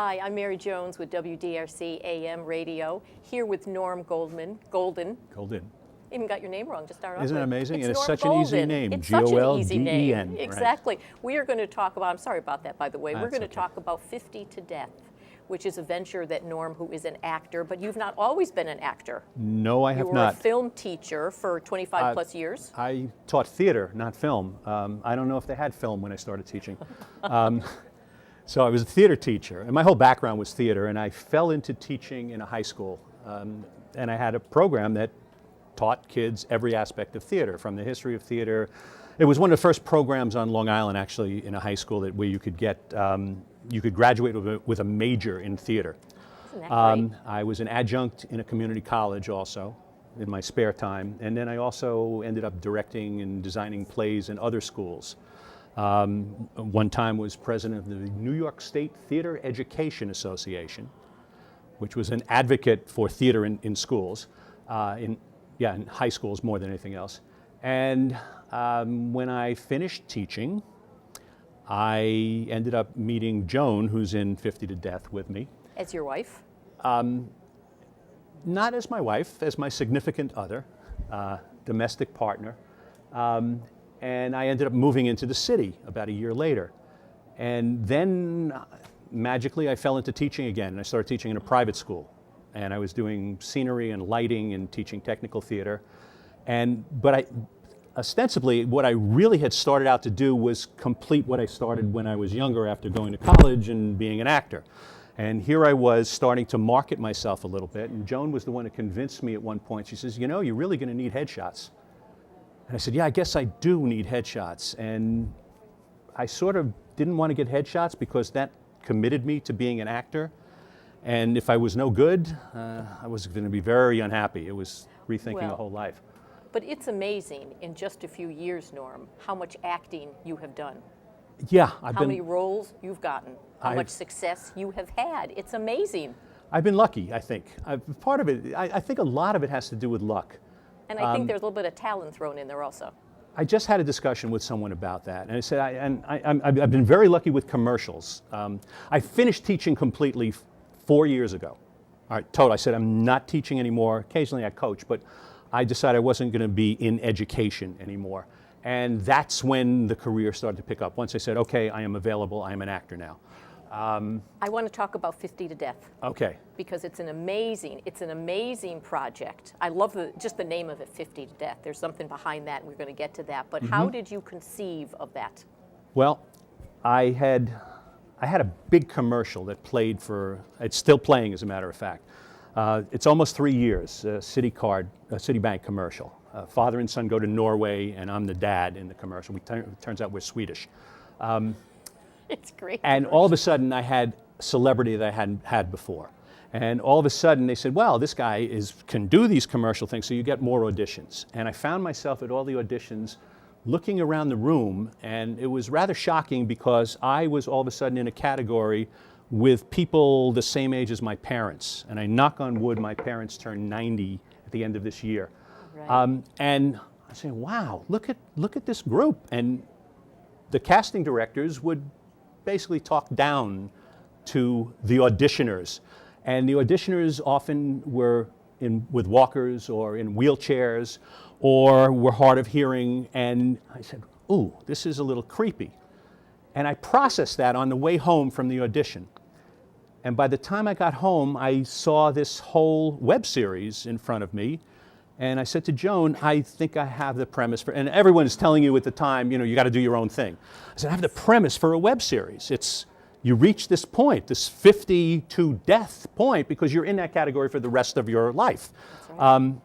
Hi, I'm Mary Jones with WDRC AM Radio, here with Norm Golden. Golden. Even got your name wrong to start off Isn't with. it amazing? And it's Norm such Golden. an easy name. It's such an easy name. Golden. Exactly. Right. We are going to talk about, I'm sorry about that, by the way. We're going to okay. talk about 50 to Death, which is a venture that Norm, who is an actor, but you've not always been an actor. No, I have You were not. a film teacher for 25 plus years. I taught theater, not film. I don't know if they had film when I started teaching. So I was a theater teacher, and my whole background was theater, and I fell into teaching in a high school. And I had a program that taught kids every aspect of theater, from the history of theater. It was one of the first programs on Long Island, actually, in a high school where you could get, you could graduate with a major in theater. Isn't that great? I was an adjunct in a community college also in my spare time, and then I also ended up directing and designing plays in other schools. One time was president of the New York State Theater Education Association, which was an advocate for theater in schools, in high schools more than anything else. And when I finished teaching, I ended up meeting Joan, who's in 50 to Death with me. As your wife? Not as my wife, as my significant other, domestic partner. And I ended up moving into the city about a year later. And then magically I fell into teaching again, and I started teaching in a private school. And I was doing scenery and lighting and teaching technical theater. But ostensibly, what I really had started out to do was complete what I started when I was younger after going to college and being an actor. And here I was starting to market myself a little bit, and Joan was the one who convinced me at one point. She says, you know, you're really gonna need headshots. And I said, yeah, I guess I do need headshots. And I sort of didn't want to get headshots because that committed me to being an actor. And if I was no good, I was going to be very unhappy. It was rethinking a whole life. But it's amazing in just a few years, Norm, how much acting you have done. Yeah, how many roles you've gotten, how much success you have had. It's amazing. I've been lucky, I think. Part of it, I think a lot of it has to do with luck. And I think there's a little bit of talent thrown in there also. I just had a discussion with someone about that, and I said, I've been very lucky with commercials. I finished teaching completely 4 years ago. All right, total. I said, I'm not teaching anymore. Occasionally I coach, but I decided I wasn't going to be in education anymore. And that's when the career started to pick up. Once I said, okay, I am available, I am an actor now. I want to talk about 50 to Death. Okay. Because it's an amazing project. I love just the name of it, 50 to Death. There's something behind that, and we're going to get to that. But how did you conceive of that? Well, I had a big commercial that played it's still playing as a matter of fact. It's almost 3 years, a Citibank commercial. Father and son go to Norway, and I'm the dad in the commercial. It turns out we're Swedish. It's great. And all of a sudden, I had a celebrity that I hadn't had before. And all of a sudden, they said, well, this guy can do these commercial things, so you get more auditions. And I found myself at all the auditions looking around the room, and it was rather shocking because I was all of a sudden in a category with people the same age as my parents. And I knock on wood, my parents turned 90 at the end of this year. Right. And I said, wow, look at this group. And the casting directors would basically talk down to the auditioners. And the auditioners often were with walkers or in wheelchairs or were hard of hearing. And I said, ooh, this is a little creepy. And I processed that on the way home from the audition. And by the time I got home, I saw this whole web series in front of me. And I said to Joan, I think I have the premise for, and everyone is telling you at the time, you got to do your own thing. I said, I have the premise for a web series. You reach this point, this 50 to death point, because you're in that category for the rest of your life. That's right.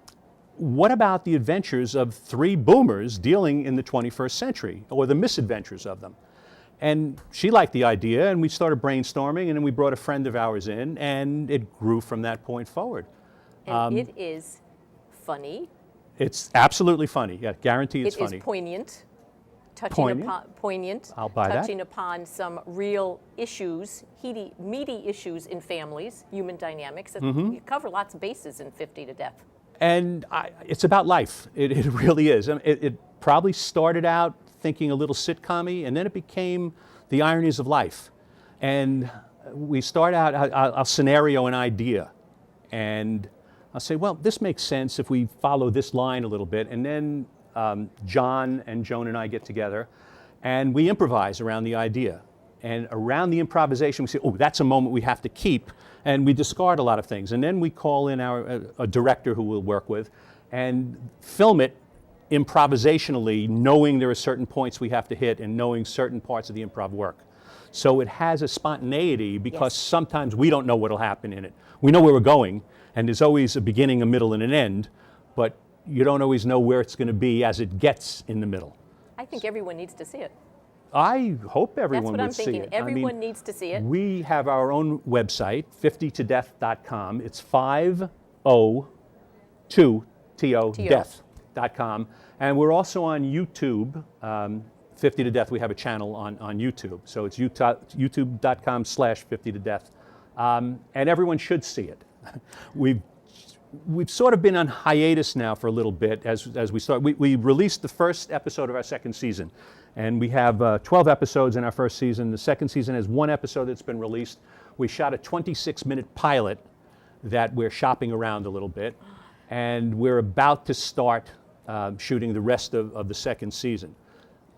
What about the adventures of 3 boomers dealing in the 21st century, or the misadventures of them? And she liked the idea, and we started brainstorming, and then we brought a friend of ours in, and it grew from that point forward. And it is funny. It's absolutely funny. Yeah, guarantee it's funny. It is poignant. Poignant. I'll buy that. Touching upon some real issues, meaty issues in families, human dynamics. You cover lots of bases in 50 to Death. And it's about life. It really is. I mean, it probably started out thinking a little sitcom-y, and then it became the Ironies of Life. And we start out, I'll scenario an idea, and I'll say, well, this makes sense if we follow this line a little bit, and then John and Joan and I get together, and we improvise around the idea. And around the improvisation, we say, oh, that's a moment we have to keep, and we discard a lot of things. And then we call in a director who we'll work with and film it improvisationally, knowing there are certain points we have to hit and knowing certain parts of the improv work. So it has a spontaneity because sometimes we don't know what will happen in it. We know where we're going, and there's always a beginning, a middle, and an end, but you don't always know where it's going to be as it gets in the middle. I think everyone needs to see it. I hope everyone would see it. That's what I'm thinking. Everyone needs to see it. We have our own website, 50todeath.com. It's 502 death.com. And we're also on YouTube. 50 to Death, we have a channel on YouTube. So it's youtube.com/50todeath. And everyone should see it. We've sort of been on hiatus now for a little bit as we start. We released the first episode of our second season. And we have 12 episodes in our first season. The second season has 1 episode that's been released. We shot a 26-minute pilot that we're shopping around a little bit. And we're about to start shooting the rest of the second season.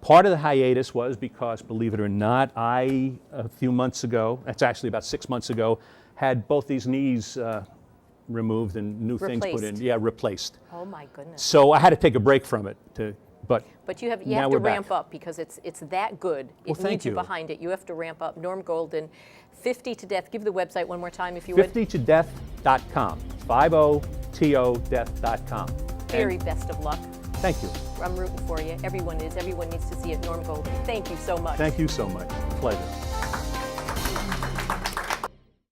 Part of the hiatus was because, believe it or not, a few months ago, that's actually about 6 months ago, had both these knees removed and new things put in. Yeah, replaced. Oh my goodness. So I had to take a break from it. But you have to ramp up because it's that good. It needs you behind it. You have to ramp up. Norm Golden, 50 to Death. Give the website one more time if you would. 50todeath.com. 50todeath.com. Very best of luck. Thank you. I'm rooting for you. Everyone is. Everyone needs to see it. Norm Golden. Thank you so much. Thank you so much. Pleasure.